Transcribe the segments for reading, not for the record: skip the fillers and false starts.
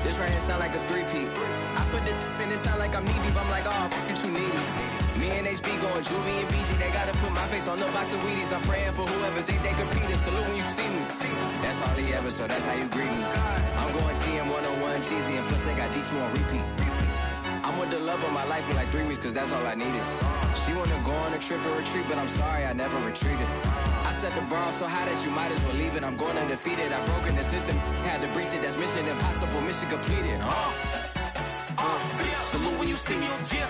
This right here sound like a three-peat. I put the in it sound like I'm knee-deep. I'm like, oh, you too needy. Me and HB going Juvie and BG. They gotta put my face on the box of Wheaties. I'm praying for whoever think they competing. Salute when you see me. That's all he ever, so that's how you greet me. I'm going TM 101 cheesy, and plus they got D2 on repeat. I'm with the love of my life for like 3 weeks, cause that's all I needed. She wanna go on a trip or retreat, but I'm sorry, I never retreated. I set the bar so high that you might as well leave it. I'm going undefeated. I broke in the system, had to breach it. That's mission impossible, mission completed. Salute when you see me, yeah.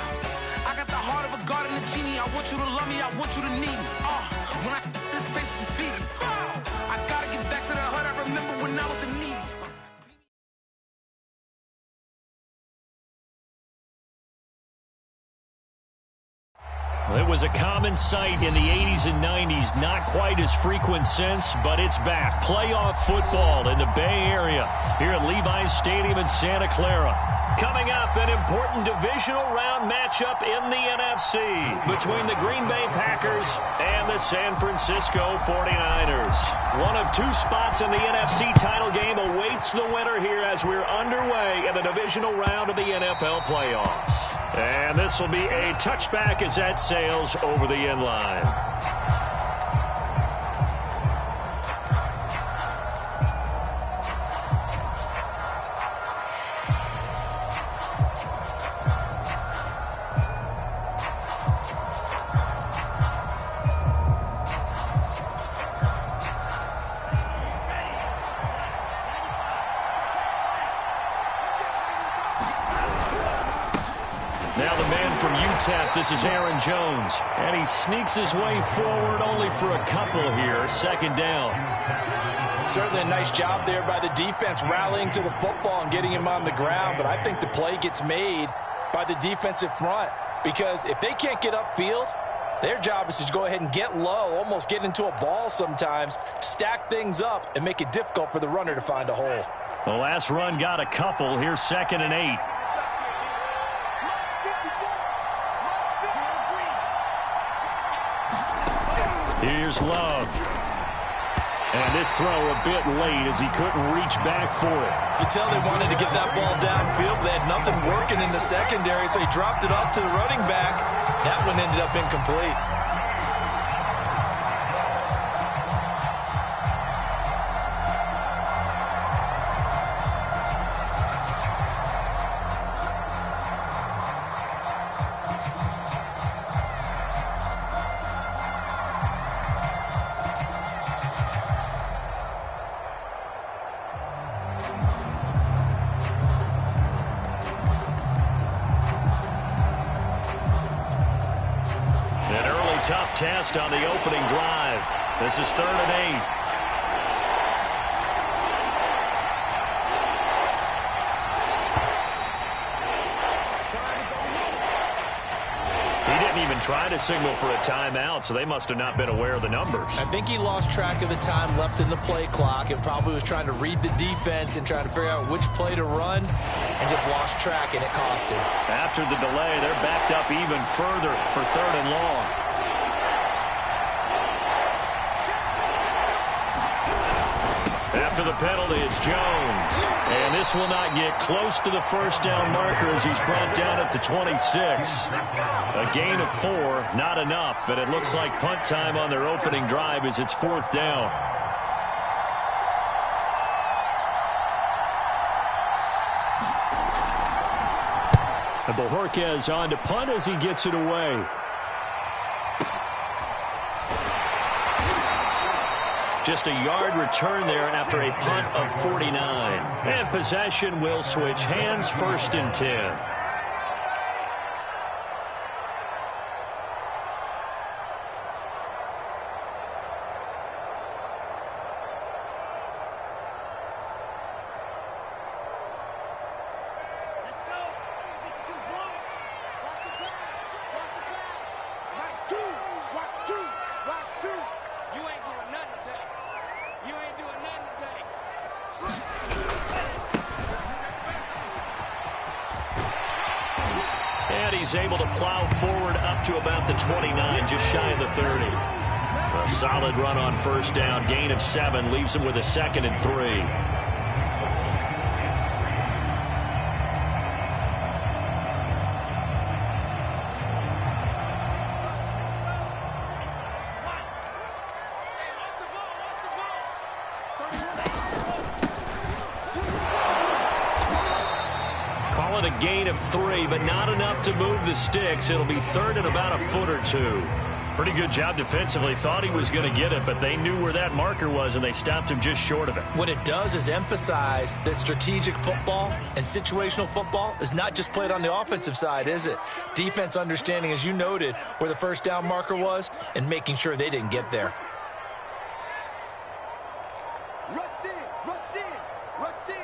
I got the heart of a god and a genie. I want you to love me, I want you to need me. When I this face is Fiji. I gotta get back to the hood. I remember when I was the needy. It was a common sight in the 80s and 90s, not quite as frequent since, but it's back. Playoff football in the Bay Area here at Levi's Stadium in Santa Clara. Coming up, an important divisional round matchup in the NFC between the Green Bay Packers and the San Francisco 49ers. One of 2 spots in the NFC title game awaits the winner here as we're underway in the divisional round of the NFL playoffs. And this will be a touchback as that sails over the end line. Now the man from UTEP, this is Aaron Jones. And he sneaks his way forward only for a couple here. Second down. Certainly a nice job there by the defense rallying to the football and getting him on the ground. But I think the play gets made by the defensive front. Because if they can't get upfield, their job is to go ahead and get low, almost get into a ball sometimes, stack things up, and make it difficult for the runner to find a hole. The last run got a couple. Here's 2nd and 8. Here's Love. And this throw a bit late as he couldn't reach back for it. You could tell they wanted to get that ball downfield, but they had nothing working in the secondary, so he dropped it off to the running back. That one ended up incomplete. Tough test on the opening drive. This is 3rd and 8. He didn't even try to signal for a timeout, so they must have not been aware of the numbers. I think he lost track of the time left in the play clock and probably was trying to read the defense and trying to figure out which play to run and just lost track, and it cost him. After the delay, they're backed up even further for 3rd and long. After the penalty, it's Jones. And this will not get close to the first down marker as he's brought down at the 26. A gain of 4, not enough. And it looks like punt time on their opening drive as it's 4th down. And Bojorquez on to punt as he gets it away. Just a yard return there after a punt of 49. And possession will switch hands, 1st and 10. And he's able to plow forward up to about the 29, just shy of the 30. A solid run on 1st down, gain of 7, leaves him with a 2nd and 3. call it a gain of 3, but not enough to move the sticks. It'll be third and about a foot or two. Pretty good job defensively. Thought he was going to get it, but they knew where that marker was, and they stopped him just short of it. What it does is emphasize that strategic football and situational football is not just played on the offensive side, is it? Defense understanding, as you noted, where the first down marker was and making sure they didn't get there. Rush in, rush in, rush in.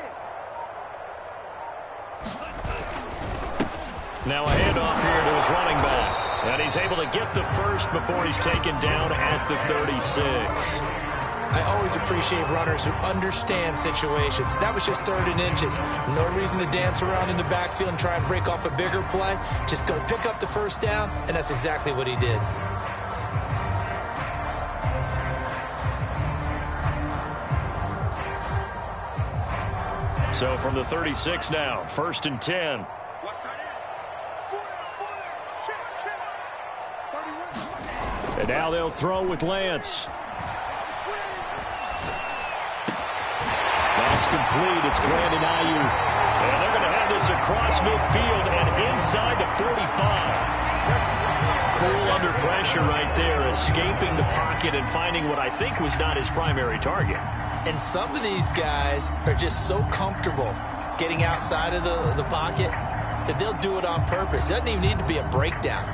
Now a handoff here to his running back. And he's able to get the first before he's taken down at the 36. I always appreciate runners who understand situations. That was just 3rd and inches. No reason to dance around in the backfield and try and break off a bigger play. Just go pick up the first down, and that's exactly what he did. So from the 36 now, 1st and 10. And now they'll throw with Lance. That's complete. It's Brandon Ayuk. And they're going to have this across midfield and inside the 45. Cool under pressure right there, escaping the pocket and finding what I think was not his primary target. And some of these guys are just so comfortable getting outside of the pocket that they'll do it on purpose. It doesn't even need to be a breakdown.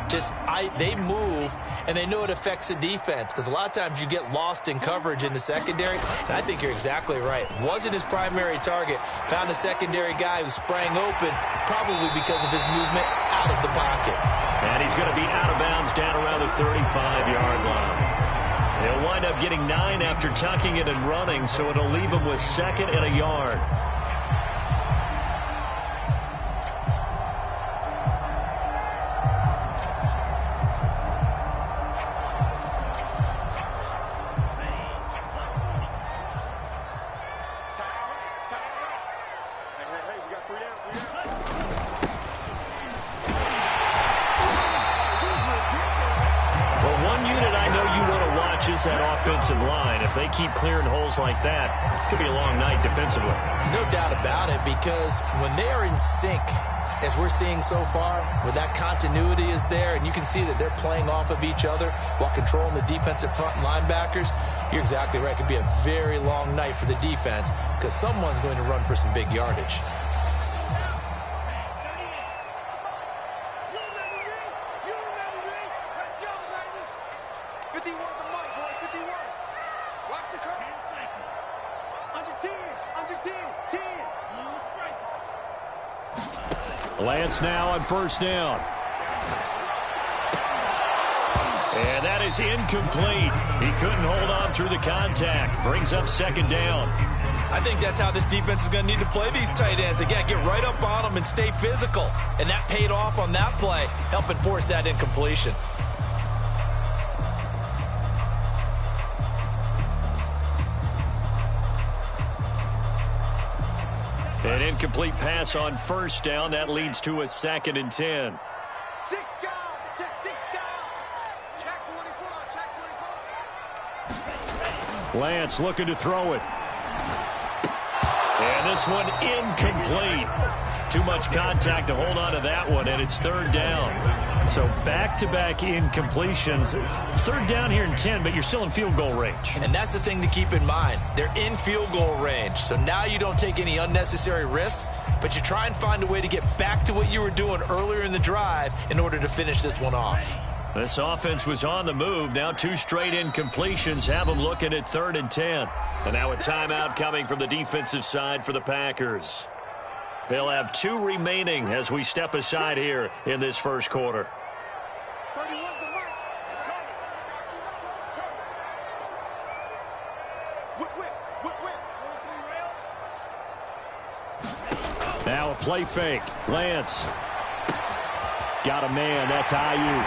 They move, and they know it affects the defense, because a lot of times you get lost in coverage in the secondary, and I think you're exactly right. Wasn't his primary target. Found a secondary guy who sprang open, probably because of his movement out of the pocket. And he's going to be out of bounds down around the 35-yard line. He'll wind up getting 9 after tucking it and running, so it'll leave him with 2nd and a yard. That offensive line, if they keep clearing holes like that, it could be a long night defensively. No doubt about it, because when they are in sync, as we're seeing so far, where that continuity is there, and you can see that they're playing off of each other while controlling the defensive front linebackers, you're exactly right. It could be a very long night for the defense, because someone's going to run for some big yardage. Lance now on 1st down. And that is incomplete. He couldn't hold on through the contact. Brings up 2nd down. I think that's how this defense is going to need to play these tight ends. Again, get right up on them and stay physical. And that paid off on that play, helping force that incompletion. An incomplete pass on 1st down. That leads to a 2nd and 10. 6 down. Check 6 down. Check 24. Check 24. Lance looking to throw it. And this one incomplete. Too much contact to hold on to that one, and it's 3rd down. So back-to-back incompletions. 3rd down here in 10, but you're still in field goal range. And that's the thing to keep in mind. They're in field goal range. So now you don't take any unnecessary risks, but you try and find a way to get back to what you were doing earlier in the drive in order to finish this one off. This offense was on the move. Now 2 straight incompletions have them looking at 3rd and 10. And now a timeout coming from the defensive side for the Packers. They'll have 2 remaining as we step aside here in this first quarter. Now a play fake. Lance. Got a man. That's Ayuk.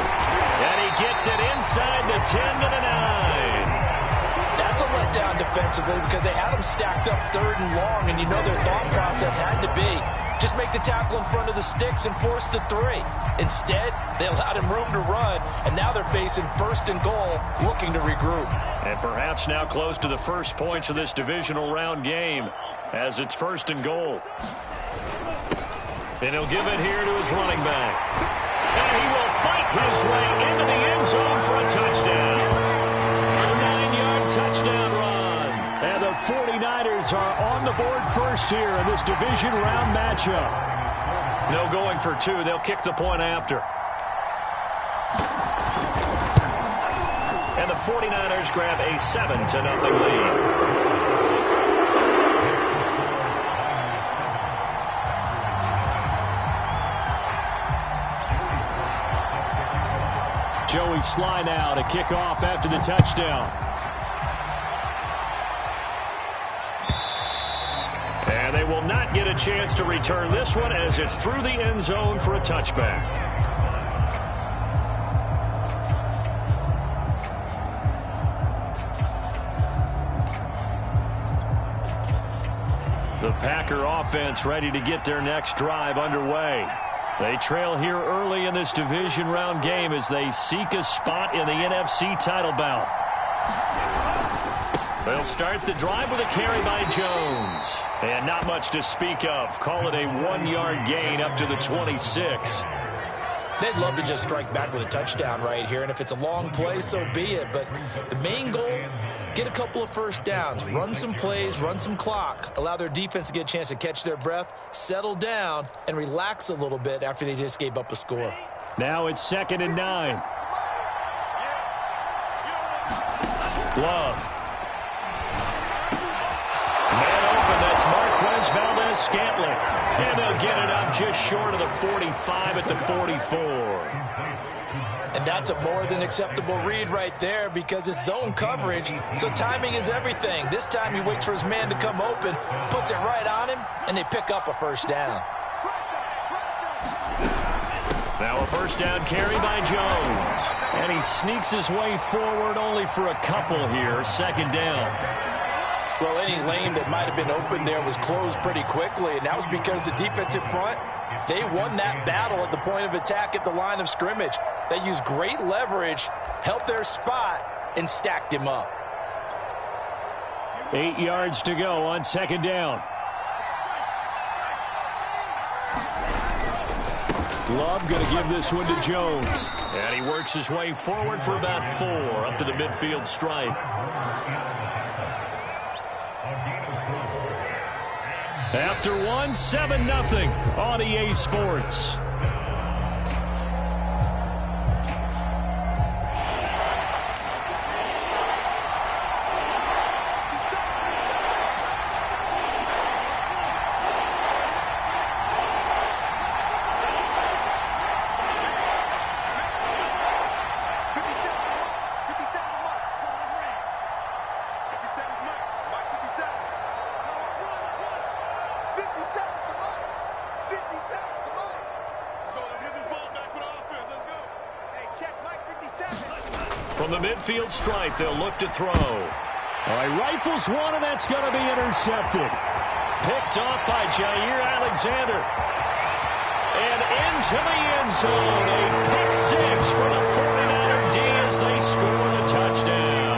And he gets it inside the 10 to the 9. That's a letdown defensively, because they had him stacked up 3rd and long, and you know their thought process had to be just make the tackle in front of the sticks and force the 3. Instead, they allowed him room to run, and now they're facing 1st and goal, looking to regroup. And perhaps now close to the first points of this divisional round game, as it's 1st and goal. And he'll give it here to his running back. And he will fight his way into the end zone for a touchdown. A 9-yard touchdown run. And the 49ers are on the board first here in this division round matchup. No going for two. They'll kick the point after. And the 49ers grab a 7-0 lead. Joey Sly now to kick off after the touchdown. And they will not get a chance to return this one as it's through the end zone for a touchback. The Packer offense ready to get their next drive underway. They trail here early in this division round game as they seek a spot in the NFC title bout. They'll start the drive with a carry by Jones. And not much to speak of. Call it a 1-yard gain up to the 26. They'd love to just strike back with a touchdown right here. And if it's a long play, so be it. But the main goal, get a couple of first downs, run some plays, run some clock, allow their defense to get a chance to catch their breath, settle down, and relax a little bit after they just gave up a score. Now it's 2nd and 9. Love. Man open, that's Marquez Valdez-Scantling. And they'll get it up just short of the 45 at the 44. And that's a more than acceptable read right there because it's zone coverage, so timing is everything. This time he waits for his man to come open, puts it right on him, and they pick up a first down. Now a first down carry by Jones. And he sneaks his way forward only for a couple here. 2nd down. Well, any lane that might have been open there was closed pretty quickly, and that was because the defensive front, they won that battle at the point of attack at the line of scrimmage. They used great leverage, held their spot, and stacked him up. 8 yards to go on 2nd down. Love going to give this one to Jones. And he works his way forward for about 4 up to the midfield stripe. After 1, 7-0 on EA Sports. From the midfield stripe, they'll look to throw. All right, rifles one, and that's going to be intercepted. Picked off by Jair Alexander. And into the end zone, a pick 6 for the 49er D as they score the touchdown.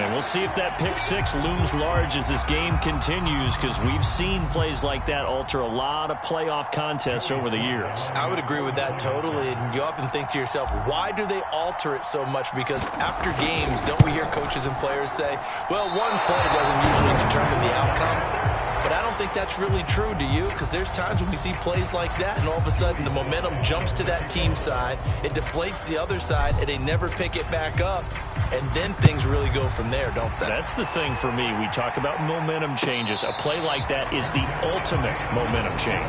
And we'll see if that pick 6 looms large as this game continues, because we've seen plays like that alter a lot of playoff contests over the years. I would agree with that totally, and you often think to yourself, why do they alter it so much? Because after games, don't we hear coaches and players say, well, one play doesn't usually determine the outcome. But I don't think that's really true, do you? Because there's times when we see plays like that, and all of a sudden the momentum jumps to that team side, it deflates the other side, and they never pick it back up. And then things really go from there, don't they? That's the thing for me. We talk about momentum changes. A play like that is the ultimate momentum change.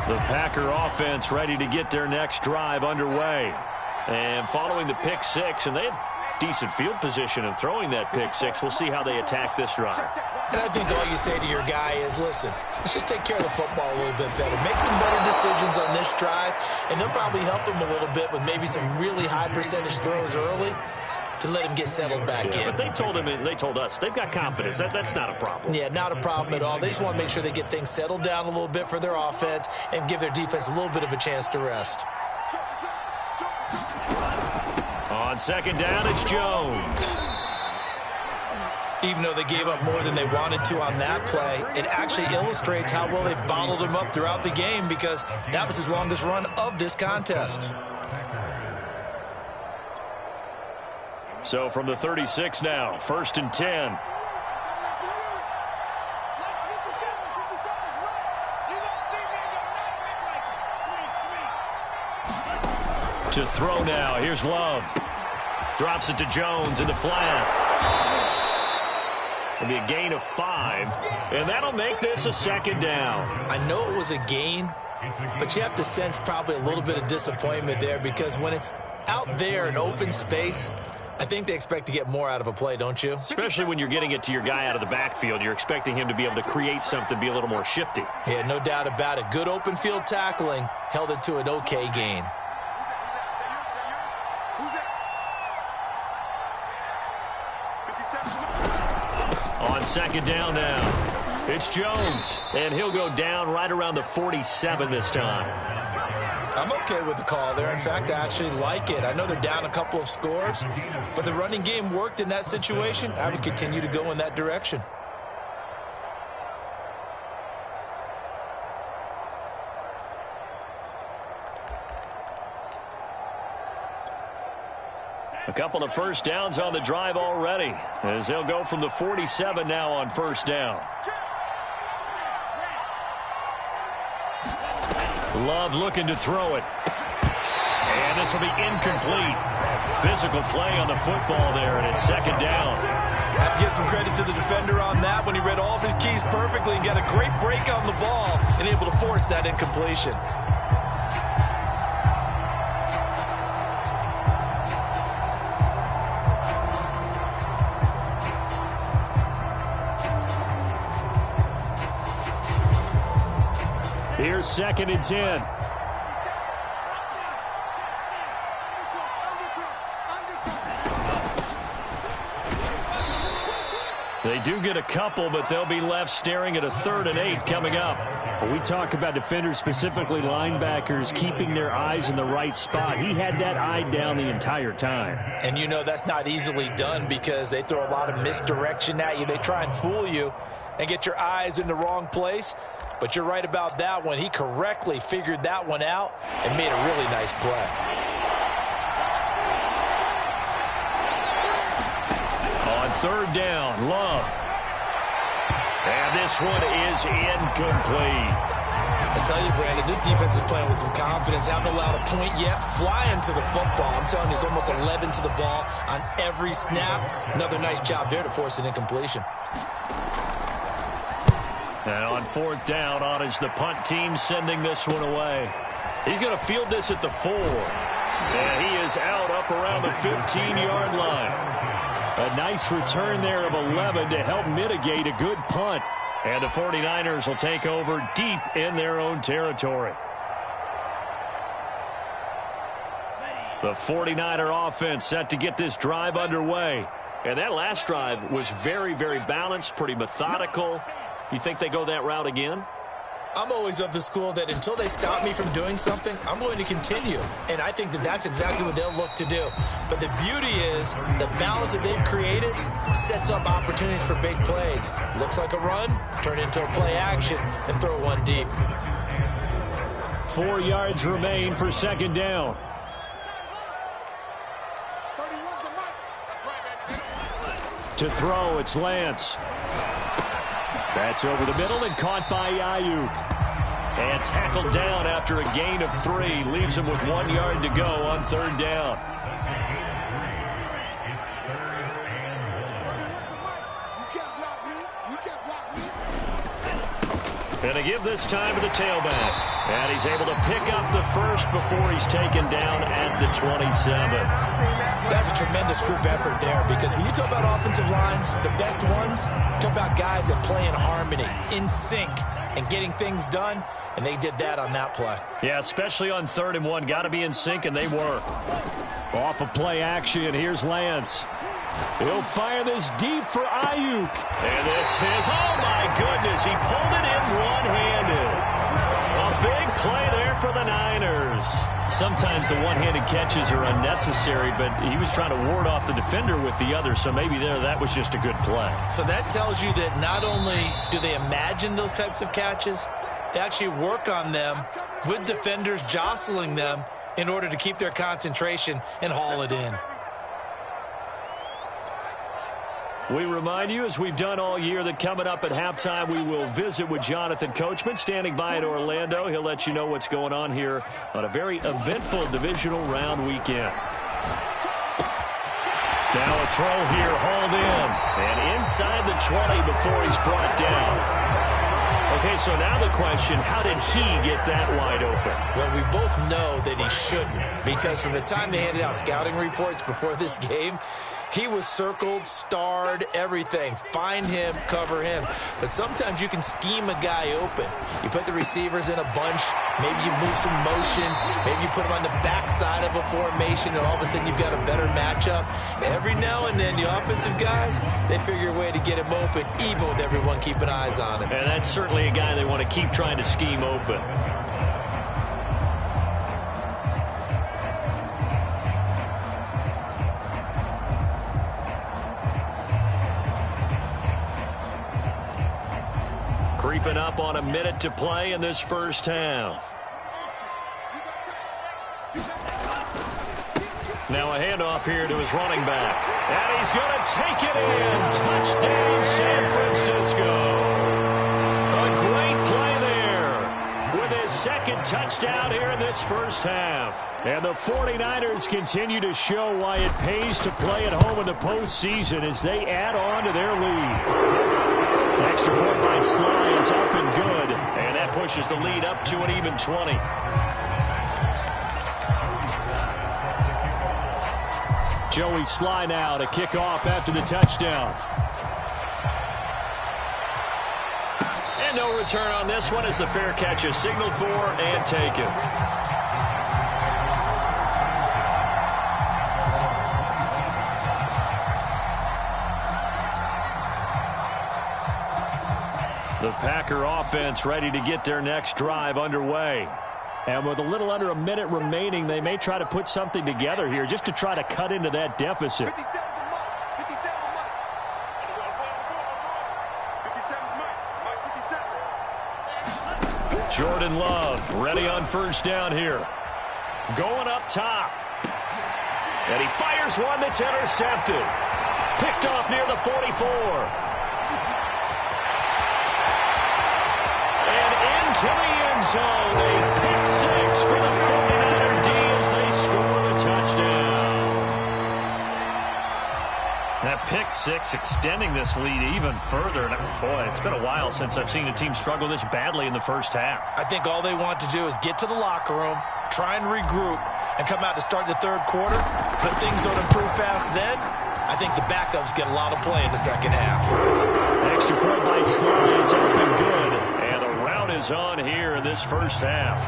The Packer offense ready to get their next drive underway. And following the pick 6, and they had decent field position in throwing that pick 6. We'll see how they attack this drive. And I think all you say to your guy is, listen, let's just take care of the football a little bit better. Make some better decisions on this drive, and they'll probably help him a little bit with maybe some really high percentage throws early to let him get settled back in. But they told him, and they told us, they've got confidence. That's not a problem. Yeah, not a problem at all. They just want to make sure they get things settled down a little bit for their offense and give their defense a little bit of a chance to rest. On second down, it's Jones. Even though they gave up more than they wanted to on that play, it actually illustrates how well they've bottled him up throughout the game, because that was his longest run of this contest. So from the 36 now, 1st and 10. To throw now. Here's Love. Drops it to Jones in the flat. It'll be a gain of 5, and that'll make this a 2nd down. I know it was a gain, but you have to sense probably a little bit of disappointment there, because when it's out there in open space, I think they expect to get more out of a play, don't you? Especially when you're getting it to your guy out of the backfield. You're expecting him to be able to create something, be a little more shifty. Yeah, no doubt about it. Good open field tackling held it to an okay gain. On 2nd down now, it's Jones, and he'll go down right around the 47 this time. I'm okay with the call there. In fact, I actually like it. I know they're down a couple of scores, but the running game worked in that situation. I would continue to go in that direction. A couple of first downs on the drive already, as they'll go from the 47 now on 1st down. Love looking to throw it. And this will be incomplete. Physical play on the football there, and it's 2nd down. I have to give some credit to the defender on that when he read all of his keys perfectly and got a great break on the ball and able to force that incompletion. Here's 2nd and 10. They do get a couple, but they'll be left staring at a 3rd and 8 coming up. When we talk about defenders, specifically linebackers, keeping their eyes in the right spot, he had that eye down the entire time. And you know that's not easily done, because they throw a lot of misdirection at you. They try and fool you and get your eyes in the wrong place. But you're right about that one. He correctly figured that one out and made a really nice play. On 3rd down, Love. And this one is incomplete. I tell you, Brandon, this defense is playing with some confidence. Haven't allowed a point yet. Flying to the football. I'm telling you, it's almost 11 to the ball on every snap. Another nice job there to force an incompletion. And on 4th down, on is the punt team sending this one away. He's going to field this at the 4. And he is out up around the 15-yard line. A nice return there of 11 to help mitigate a good punt. And the 49ers will take over deep in their own territory. The 49er offense set to get this drive underway. And that last drive was very, very balanced, pretty methodical. You think they go that route again? I'm always of the school that until they stop me from doing something, I'm going to continue. And I think that that's exactly what they'll look to do. But the beauty is the balance that they've created sets up opportunities for big plays. Looks like a run, turn into a play action, and throw one deep. 4 yards remain for 2nd down. To throw, it's Lance. That's over the middle and caught by Ayuk. And tackled down after a gain of 3. Leaves him with 1 yard to go on 3rd down. And they give this time to the tailback. And he's able to pick up the first before he's taken down at the 27. That's a tremendous group effort there, because when you talk about offensive lines, the best ones, talk about guys that play in harmony, in sync, and getting things done, and they did that on that play. Yeah, especially on 3rd and 1. Got to be in sync, and they were. Off of play action, here's Lance. He'll fire this deep for Ayuk. And this is, oh my goodness, he pulled it in one-handed. A big play there for the Niners. Sometimes the one-handed catches are unnecessary, but he was trying to ward off the defender with the other, so maybe that was just a good play. So that tells you that not only do they imagine those types of catches, they actually work on them with defenders jostling them in order to keep their concentration and haul it in. We remind you, as we've done all year, that coming up at halftime, we will visit with Jonathan Coachman, standing by at Orlando. He'll let you know what's going on here on a very eventful divisional round weekend. Now a throw here, hauled in, and inside the 20 before he's brought down. Okay, so now the question, how did he get that wide open? Well, we both know that he shouldn't, because from the time they handed out scouting reports before this game, he was circled, starred, everything. Find him, cover him. But sometimes you can scheme a guy open. You put the receivers in a bunch. Maybe you move some motion. Maybe you put him on the backside of a formation, and all of a sudden you've got a better matchup. Every now and then, the offensive guys, they figure a way to get him open, even with everyone keeping eyes on him. And that's certainly a guy they want to keep trying to scheme open. Creeping up on a minute to play in this first half. Now a handoff here to his running back. And he's going to take it in. Touchdown, San Francisco. A great play there with his second touchdown here in this first half. And the 49ers continue to show why it pays to play at home in the postseason as they add on to their lead. Extra point by Sly is up and good, and that pushes the lead up to an even 20. Joey Sly now to kick off after the touchdown. And no return on this one as the fair catch is signaled for and taken. The Packer offense ready to get their next drive underway. And with a little under a minute remaining, they may try to put something together here just to try to cut into that deficit. Jordan Love ready on first down here. Going up top. And he fires one that's intercepted. Picked off near the 44. To the end zone, a pick six for the 49er D as they score the touchdown. That pick six extending this lead even further. Boy, it's been a while since I've seen a team struggle this badly in the first half. I think all they want to do is get to the locker room, try and regroup, and come out to start the third quarter. But if things don't improve fast then, I think the backups get a lot of play in the second half. Extra point by Sly is up and good. Is on here in this first half.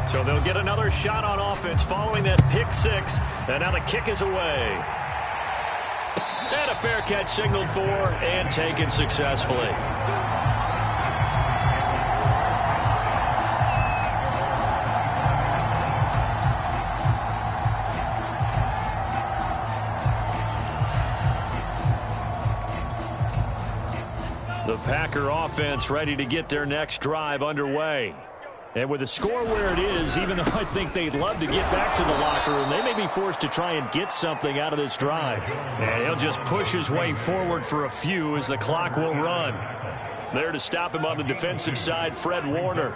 So they'll get another shot on offense following that pick six, and now the kick is away. And a fair catch signaled for and taken successfully. The Packer offense ready to get their next drive underway. And with the score where it is, even though I think they'd love to get back to the locker room, they may be forced to try and get something out of this drive. And he'll just push his way forward for a few as the clock will run. There to stop him on the defensive side, Fred Warner.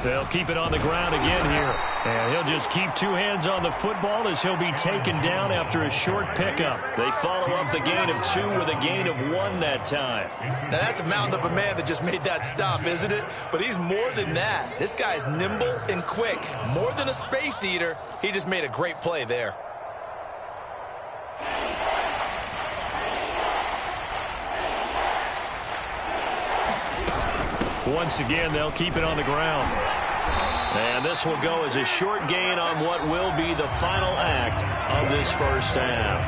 They'll keep it on the ground again here. And he'll just keep two hands on the football as he'll be taken down after a short pickup. They follow up the gain of 2 with a gain of 1 that time. Now that's a mountain of a man that just made that stop, isn't it? But he's more than that. This guy's nimble and quick. More than a space eater. He just made a great play there. Once again, they'll keep it on the ground. And this will go as a short gain on what will be the final act of this first half.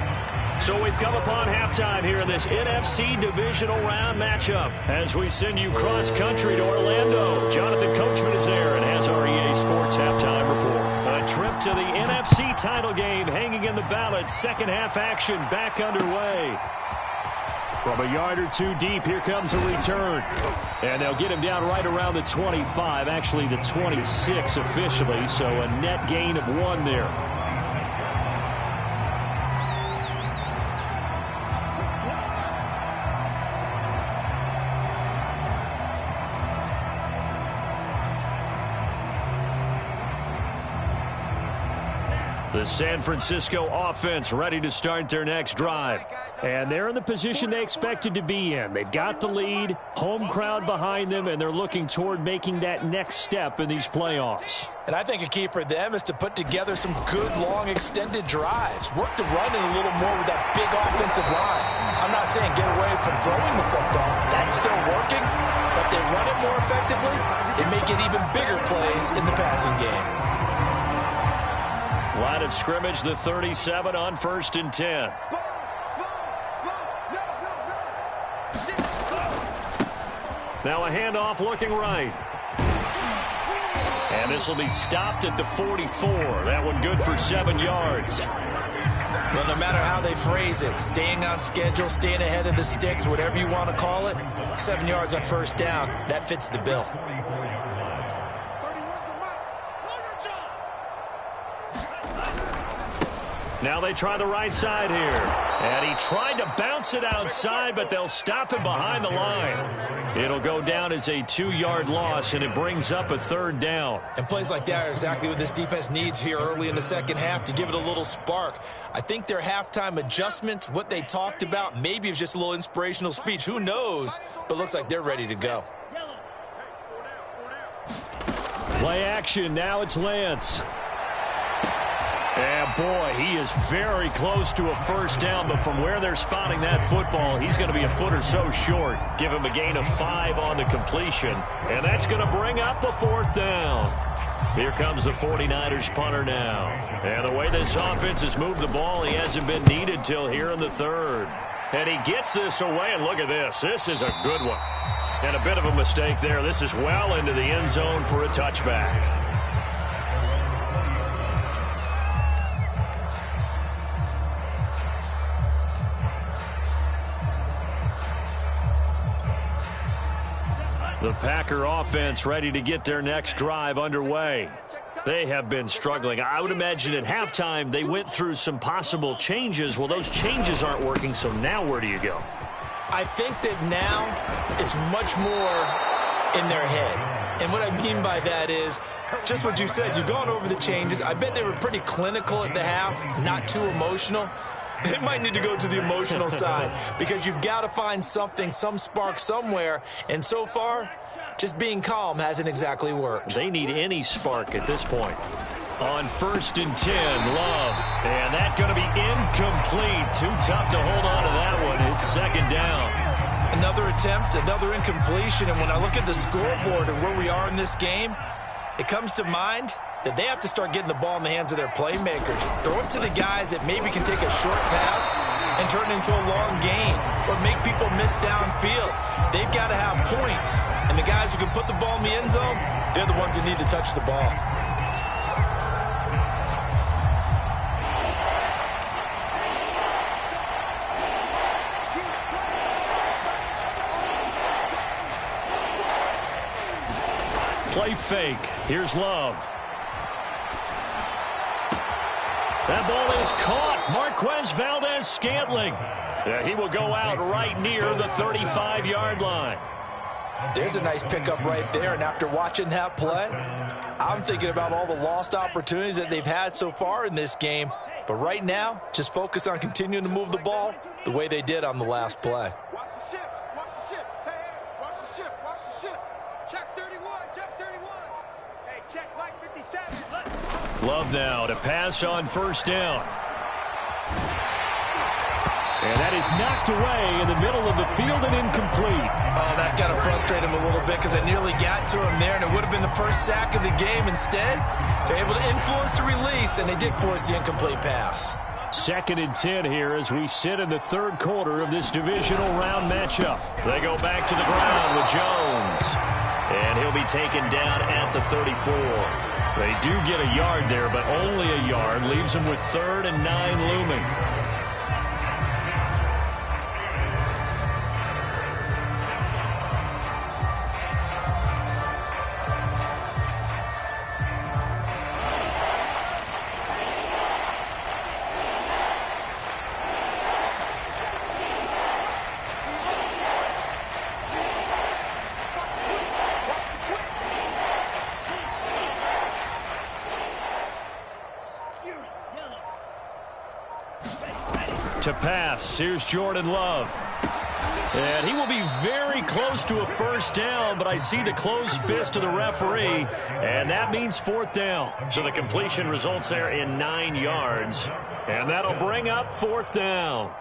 So we've come upon halftime here in this NFC divisional round matchup. As we send you cross-country to Orlando, Jonathan Coachman is there and has our EA Sports halftime report. A trip to the NFC title game hanging in the balance. Second half action back underway. From a yard or two deep, here comes a return. And they'll get him down right around the 25, actually the 26 officially, so a net gain of 1 there. The San Francisco offense ready to start their next drive. And they're in the position they expected to be in. They've got the lead, home crowd behind them, and they're looking toward making that next step in these playoffs. And I think a key for them is to put together some good, long, extended drives. Work the run in a little more with that big offensive line. I'm not saying get away from throwing the football. That's still working. But they run it more effectively, they make it even bigger plays in the passing game. Line of scrimmage, the 37 on 1st and 10. Now a handoff looking right. And this will be stopped at the 44. That one good for 7 yards. Well, no matter how they phrase it, staying on schedule, staying ahead of the sticks, whatever you want to call it, 7 yards on 1st down, that fits the bill. Now they try the right side here. And he tried to bounce it outside, but they'll stop him behind the line. It'll go down as a 2-yard loss, and it brings up a 3rd down. And plays like that are exactly what this defense needs here early in the second half to give it a little spark. I think their halftime adjustments, what they talked about, maybe it was just a little inspirational speech. Who knows? But looks like they're ready to go. Play action. Now it's Lance. And, boy, he is very close to a 1st down, but from where they're spotting that football, he's going to be a foot or so short. Give him a gain of 5 on the completion, and that's going to bring up a 4th down. Here comes the 49ers punter now. And the way this offense has moved the ball, he hasn't been needed till here in the 3rd. And he gets this away, and look at this. This is a good one. And a bit of a mistake there. This is well into the end zone for a touchback. The Packer offense ready to get their next drive underway. They have been struggling. I would imagine at halftime they went through some possible changes. Well, those changes aren't working, so now where do you go? I think that now it's much more in their head. And what I mean by that is just what you said. You've gone over the changes. I bet they were pretty clinical at the half, not too emotional. They might need to go to the emotional side because you've got to find something, some spark somewhere. And so far, just being calm hasn't exactly worked. They need any spark at this point. On 1st and 10, Love. And that's going to be incomplete. Too tough to hold on to that one. It's 2nd down. Another attempt, another incompletion. And when I look at the scoreboard and where we are in this game, it comes to mind that they have to start getting the ball in the hands of their playmakers. Throw it to the guys that maybe can take a short pass and turn it into a long gain or make people miss downfield. They've got to have points. And the guys who can put the ball in the end zone, they're the ones that need to touch the ball. Play fake. Here's Love. That ball is caught. Marquez Valdez-Scantling. He will go out right near the 35-yard line. There's a nice pickup right there, and after watching that play, I'm thinking about all the lost opportunities that they've had so far in this game. But right now, just focus on continuing to move the ball the way they did on the last play. Watch the ship. Watch the ship. Hey, watch the ship. Watch the ship. Check 31. Check 31. Hey, check Mike 57. Love now to pass on 1st down. And that is knocked away in the middle of the field and incomplete. Oh, that's got to frustrate him a little bit because I nearly got to him there, and it would have been the first sack of the game. Instead, they're able to influence the release, and they did force the incomplete pass. 2nd and 10 here as we sit in the third quarter of this divisional round matchup. They go back to the ground with Jones. And he'll be taken down at the 34. They do get a yard there, but only a yard. Leaves them with 3rd and 9 looming. To pass, here's Jordan Love. And he will be very close to a first down, but I see the closed fist of the referee, and that means 4th down. So the completion results there in 9 yards, and that'll bring up 4th down.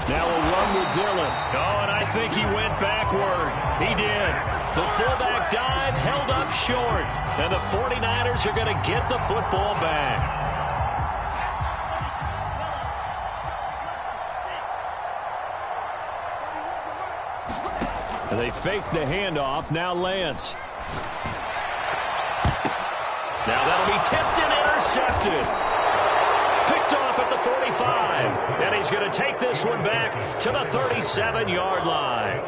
Now we'll run with Dillon. Oh, and I think he went backward. He did. The fullback dive held up short. And the 49ers are going to get the football back. They fake the handoff. Now Lance. Now that'll be tipped and intercepted. Picked off at the 45. And he's going to take this one back to the 37-yard line.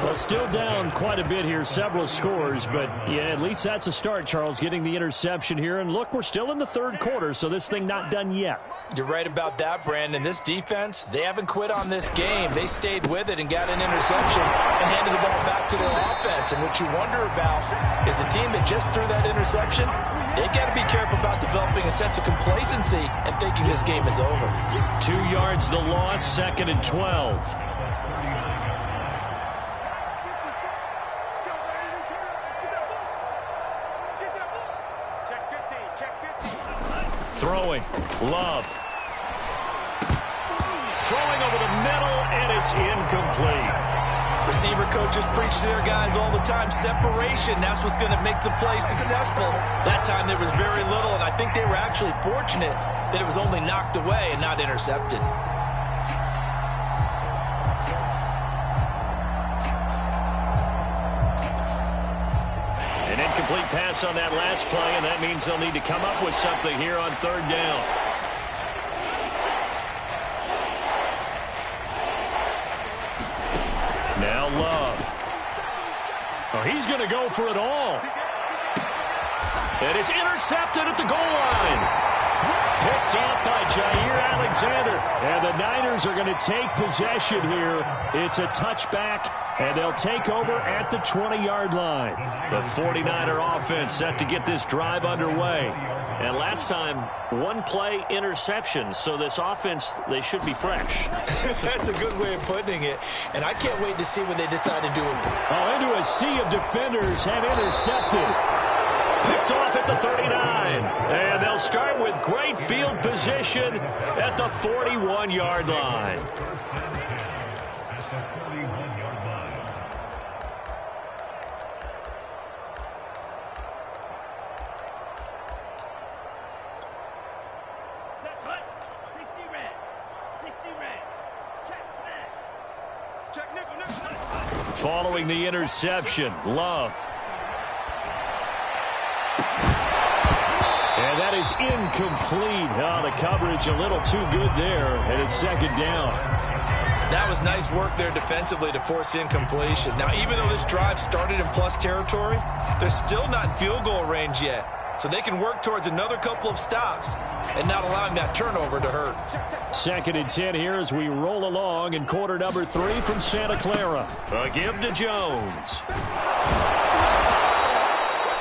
Well, still down quite a bit here, several scores, but yeah, at least that's a start, Charles, getting the interception here. And look, we're still in the third quarter, so this thing not done yet. You're right about that, Brandon. This defense, they haven't quit on this game. They stayed with it and got an interception and handed the ball back to their offense. And what you wonder about is a team that just threw that interception, they got to be careful about developing a sense of complacency and thinking this game is over. 2 yards the loss, 2nd and 12. Throwing, Love. Throwing over the middle, and it's incomplete. Receiver coaches preach to their guys all the time. Separation, that's what's going to make the play successful. That time there was very little, and I think they were actually fortunate that it was only knocked away and not intercepted. An incomplete pass on that last play, and that means they'll need to come up with something here on 3rd down. Now Love. Oh, he's going to go for it all. And it's intercepted at the goal line. Picked off by Jair Alexander. And the Niners are going to take possession here. It's a touchback, and they'll take over at the 20-yard line. The 49er offense set to get this drive underway. And last time, 1-play interception. So this offense, they should be fresh. That's a good way of putting it. And I can't wait to see what they decide to do with it. Oh, into a sea of defenders have intercepted. Picked off at the 39. And they'll start with great field position at the 41-yard line. Following the interception, Love. And that is incomplete. Oh, the coverage a little too good there, and it's 2nd down. That was nice work there defensively to force incompletion. Now, even though this drive started in plus territory, they're still not in field goal range yet. So they can work towards another couple of stops and not allowing that turnover to hurt. 2nd and 10 here as we roll along in quarter number 3 from Santa Clara. A give to Jones.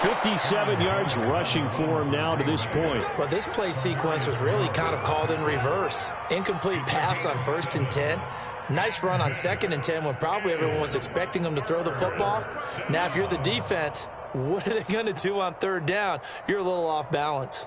57 yards rushing for him now to this point. Well, this play sequence was really kind of called in reverse. Incomplete pass on 1st and 10. Nice run on 2nd and 10 when probably everyone was expecting them to throw the football. Now, if you're the defense, what are they going to do on 3rd down? You're a little off balance.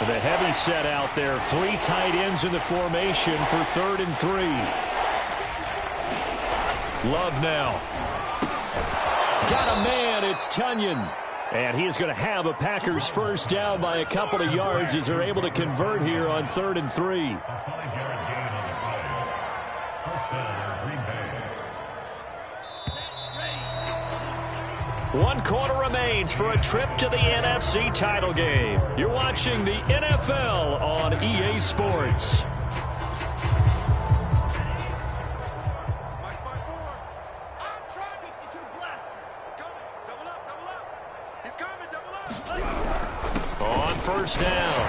The heavy set out there. 3 tight ends in the formation for 3rd and 3. Love now. Got a man. It's Tunyon. And he is going to have a Packers first down by a couple of yards as they're able to convert here on 3rd and 3. One quarter remains for a trip to the NFC title game. You're watching the NFL on EA Sports. On first down,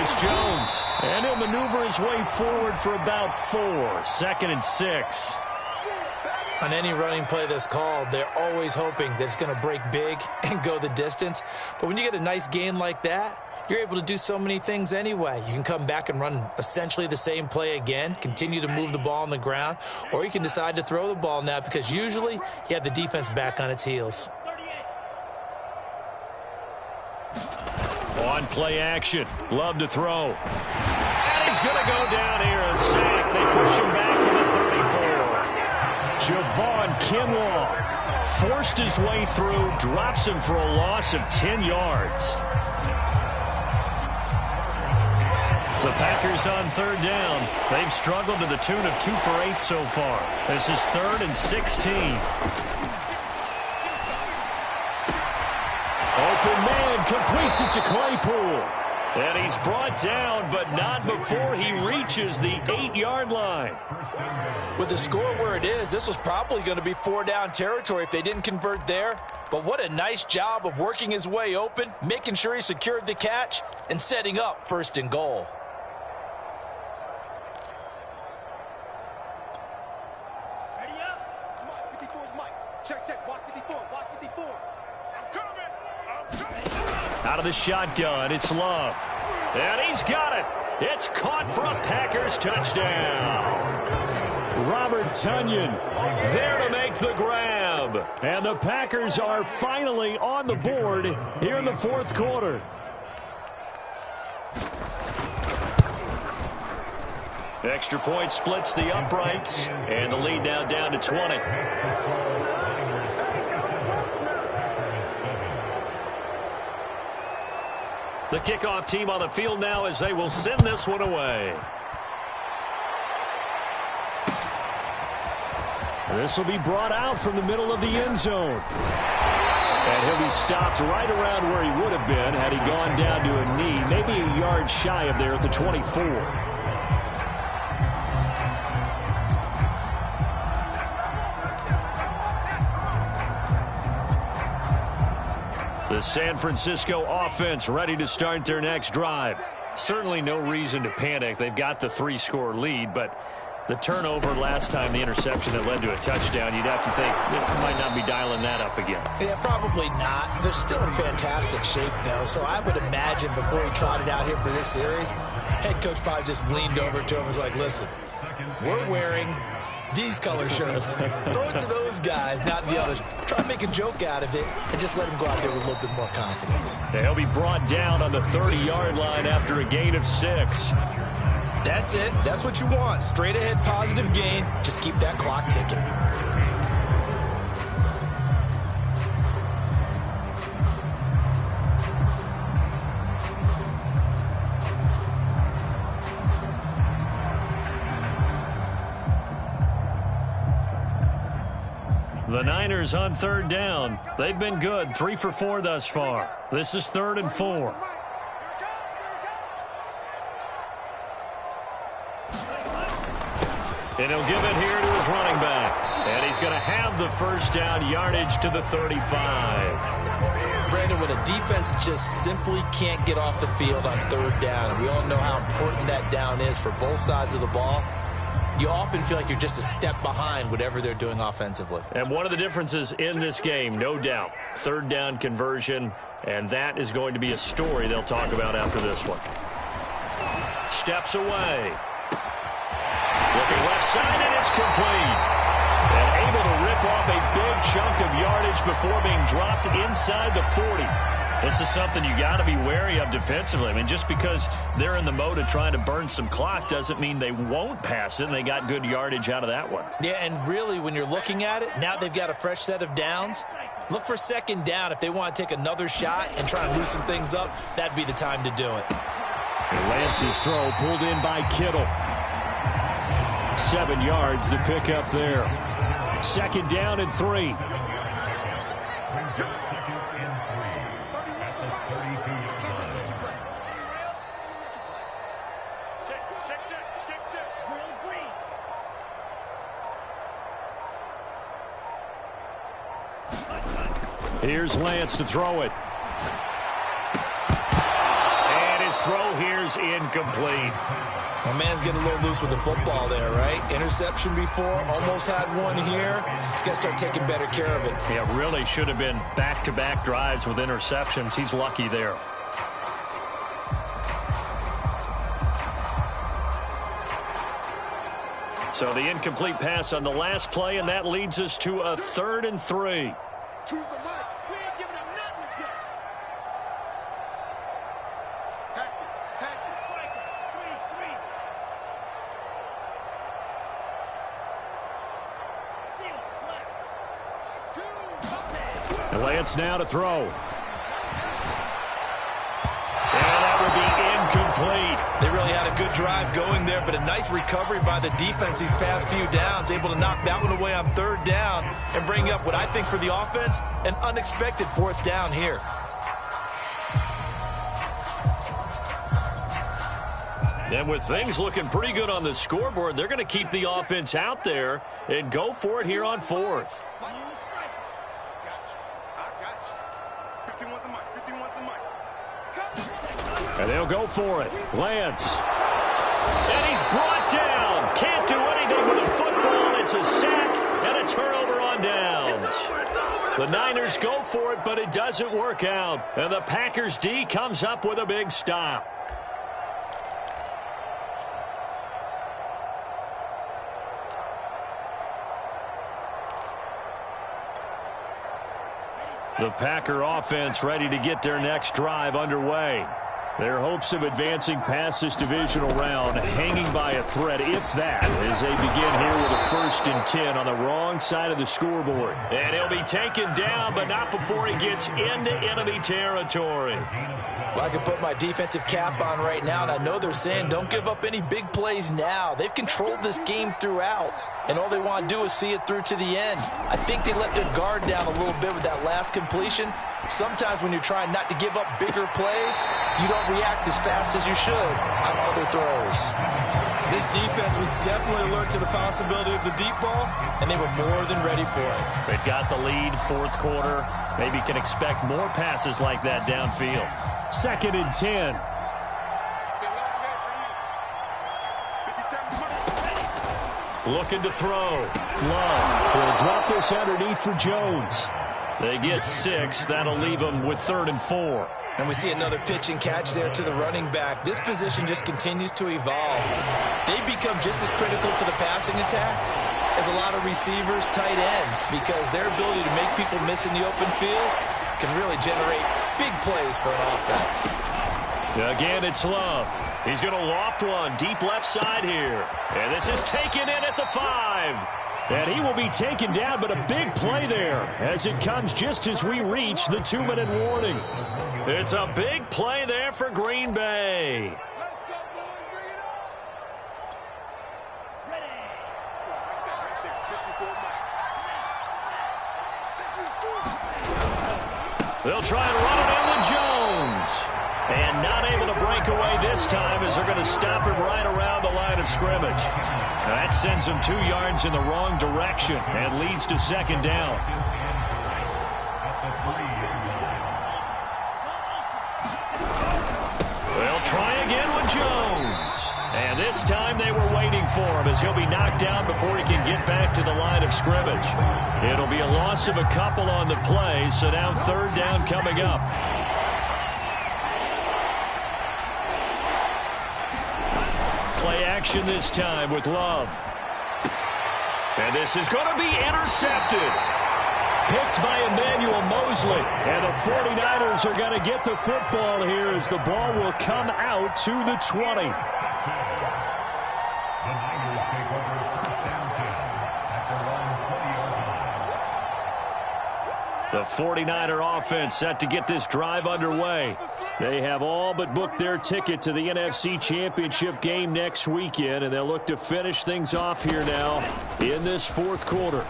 it's Jones. And he'll maneuver his way forward for about 4. 2nd and 6. On any running play that's called, they're always hoping that it's going to break big and go the distance. But when you get a nice gain like that, you're able to do so many things anyway. You can come back and run essentially the same play again, continue to move the ball on the ground, or you can decide to throw the ball now because usually you have the defense back on its heels. On play action, Love to throw. And he's going to go down here, a sack. They push him back to the 34. Javon Kinlaw forced his way through, drops him for a loss of 10 yards. The Packers on 3rd down. They've struggled to the tune of 2 for 8 so far. This is 3rd and 16. Open man completes it to Claypool. And he's brought down, but not before he reaches the 8-yard line. With the score where it is, this was probably going to be 4-down territory if they didn't convert there. But what a nice job of working his way open, making sure he secured the catch, and setting up 1st and goal. Ready up? Mike, 54 is Mike. Check. Watch 54. Watch 54. I'm coming. Out of the shotgun, it's Love. And he's got it. It's caught for a Packers touchdown. Robert Tunyon there to make the grab. And the Packers are finally on the board here in the 4th quarter. Extra point splits the uprights. And the lead now down to 20. The kickoff team on the field now as they will send this one away. This will be brought out from the middle of the end zone. And he'll be stopped right around where he would have been had he gone down to a knee, maybe a yard shy of there at the 24. The San Francisco offense ready to start their next drive. Certainly no reason to panic. They've got the 3-score lead, but the turnover last time, the interception that led to a touchdown, you'd have to think they might not be dialing that up again. Yeah, probably not. They're still in fantastic shape, though, so I would imagine before he trotted out here for this series, head coach probably just leaned over to him and was like, listen, we're wearing these color shirts. Throw it to those guys, not the others. Try to make a joke out of it and just let them go out there with a little bit more confidence. He'll be brought down on the 30-yard line after a gain of 6. That's it. That's what you want. Straight ahead positive gain. Just keep that clock ticking. The Niners on 3rd down. They've been good, 3 for 4 thus far. This is 3rd and 4. And he'll give it here to his running back. And he's going to have the first down yardage to the 35. Brandon, when a defense just simply can't get off the field on 3rd down, and we all know how important that down is for both sides of the ball, you often feel like you're just a step behind whatever they're doing offensively. And one of the differences in this game, no doubt, 3rd down conversion, and that is going to be a story they'll talk about after this one. Steps away. Looking left side, and it's complete. And able to rip off a big chunk of yardage before being dropped inside the 40. This is something you got to be wary of defensively. I mean, just because they're in the mode of trying to burn some clock doesn't mean they won't pass it, and they got good yardage out of that one. Yeah, and really, when you're looking at it, now they've got a fresh set of downs. Look for second down. If they want to take another shot and try and loosen things up, that'd be the time to do it. Lance's throw pulled in by Kittle. 7 yards, the pickup there. Second down and 3. Here's Lance to throw it. And his throw here's incomplete. My man's getting a little loose with the football there, right? Interception before, almost had one here. He's got to start taking better care of it. Yeah, really should have been back-to-back drives with interceptions. He's lucky there. So the incomplete pass on the last play, and that leads us to a 3rd and 3. Choose the mic. We ain't giving him nothing to get. Patch it. Patch it. And Lance now to throw. And that would be incomplete. They really had a good drive going there, but a nice recovery by the defense these past few downs, able to knock that one away on 3rd down and bring up what I think for the offense, an unexpected 4th down here. And with things looking pretty good on the scoreboard, they're going to keep the offense out there and go for it here on 4th. And they'll go for it. Lance. And he's brought down. Can't do anything with a football. It's a sack and a turnover on downs. The Niners go for it, but it doesn't work out. And the Packers D comes up with a big stop. The Packer offense ready to get their next drive underway. Their hopes of advancing past this divisional round hanging by a thread, if that, as they begin here with a 1st and 10 on the wrong side of the scoreboard. And he'll be taken down, but not before he gets into enemy territory. Well, I can put my defensive cap on right now, and I know they're saying don't give up any big plays now. They've controlled this game throughout, and all they want to do is see it through to the end. I think they let their guard down a little bit with that last completion. Sometimes when you're trying not to give up bigger plays, you don't react as fast as you should on other throws. This defense was definitely alert to the possibility of the deep ball, and they were more than ready for it. They've got the lead, 4th quarter. Maybe can expect more passes like that downfield. 2nd and 10. Looking to throw. Love will drop this underneath for Jones. They get 6. That'll leave them with 3rd and 4. And we see another pitch and catch there to the running back. This position just continues to evolve. They become just as critical to the passing attack as a lot of receivers, tight ends, because their ability to make people miss in the open field can really generate big plays for an offense. Again, it's Love. He's going to loft one deep left side here. And this is taken in at the 5. And he will be taken down, but a big play there as it comes just as we reach the 2-minute warning. It's a big play there for Green Bay. Let's go, boys. Bring it on. Ready. They'll try and run it in with Jones. And not able to break away this time as they're going to stop him right around the line of scrimmage. That sends him 2 yards in the wrong direction and leads to 2nd down. They'll try again with Jones. And this time they were waiting for him as he'll be knocked down before he can get back to the line of scrimmage. It'll be a loss of a couple on the play, so now 3rd down coming up. Play action this time with Love. And this is going to be intercepted. picked by Emmanuel Mosley. And the 49ers are going to get the football here as the ball will come out to the 20. The 49er offense set to get this drive underway. They have all but booked their ticket to the NFC Championship game next weekend, and they'll look to finish things off here now in this fourth quarter.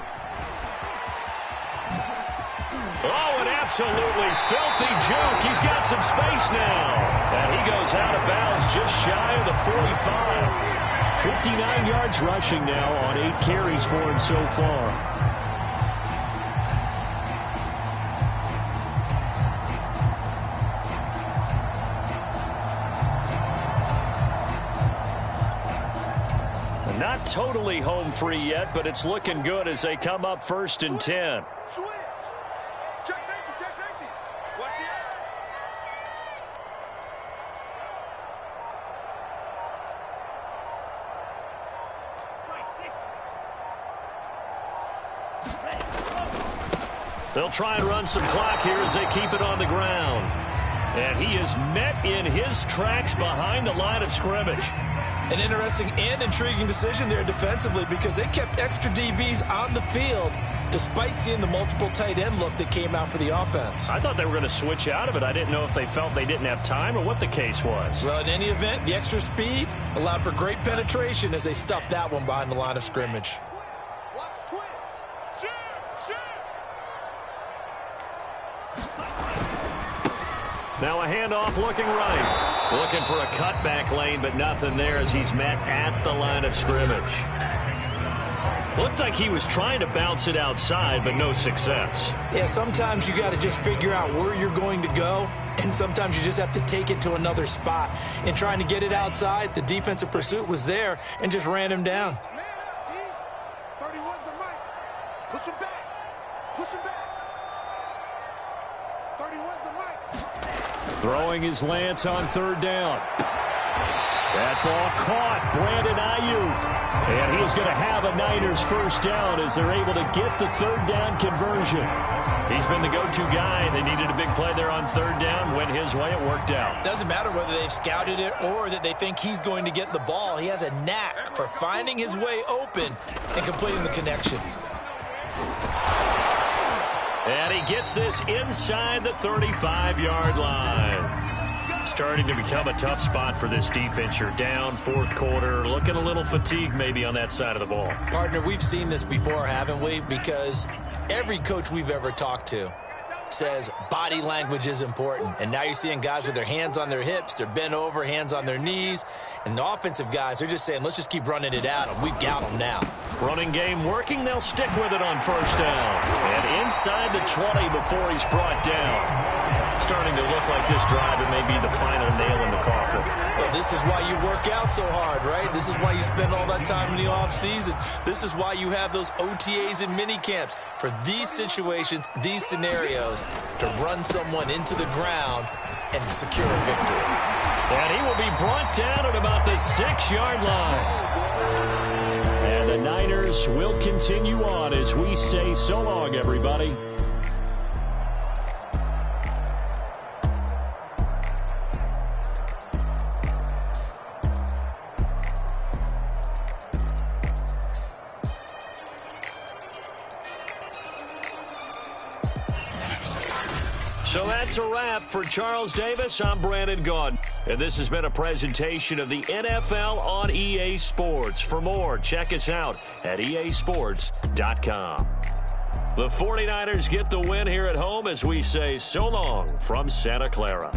Oh, an absolutely filthy juke. He's got some space now. And he goes out of bounds just shy of the 45. 59 yards rushing now on 8 carries for him so far. Not totally home free yet, but it's looking good as they come up 1st and 10. Switch. Check safety, check safety. Watch the edge. They'll try and run some clock here as they keep it on the ground. And he is met in his tracks behind the line of scrimmage. An interesting and intriguing decision there defensively because they kept extra DBs on the field despite seeing the multiple tight end look that came out for the offense. I thought they were going to switch out of it. I didn't know if they felt they didn't have time or what the case was. Well, in any event, the extra speed allowed for great penetration as they stuffed that one behind the line of scrimmage. Watch twins. Shoot, shoot. Now a handoff looking right. Looking for a cutback lane, but nothing there as he's met at the line of scrimmage. Looked like he was trying to bounce it outside, but no success. Yeah, sometimes you got to just figure out where you're going to go, and sometimes you just have to take it to another spot. In trying to get it outside, the defensive pursuit was there and just ran him down. Man up, E. 31's the mic. Push him back. Push him back. 31's the mic. Throwing his lance on 3rd down. That ball caught Brandon Ayuk. And he is going to have a Niners first down as they're able to get the 3rd down conversion. He's been the go-to guy. They needed a big play there on 3rd down. Went his way. It worked out. Doesn't matter whether they've scouted it or that they think he's going to get the ball. He has a knack for finding his way open and completing the connection. And he gets this inside the 35-yard line. Starting to become a tough spot for this defense. You're down 4th quarter, looking a little fatigued maybe on that side of the ball. Partner, we've seen this before, haven't we? Because every coach we've ever talked to says body language is important. And now you're seeing guys with their hands on their hips, they're bent over, hands on their knees. And the offensive guys, they're just saying, let's just keep running it at them. We've got them now. Running game working. They'll stick with it on 1st down. And inside the 20 before he's brought down. Starting to look like this drive, it may be the final nail in the coffin. Well, this is why you work out so hard, right? This is why you spend all that time in the offseason. This is why you have those OTAs and mini camps for these situations, these scenarios, to run someone into the ground and secure a victory. And he will be brought down at about the 6-yard line. And the Niners will continue on as we say so long, everybody. So that's a wrap for Charles Davis. I'm Brandon Gaudin. And this has been a presentation of the NFL on EA Sports. For more, check us out at easports.com. The 49ers get the win here at home as we say so long from Santa Clara.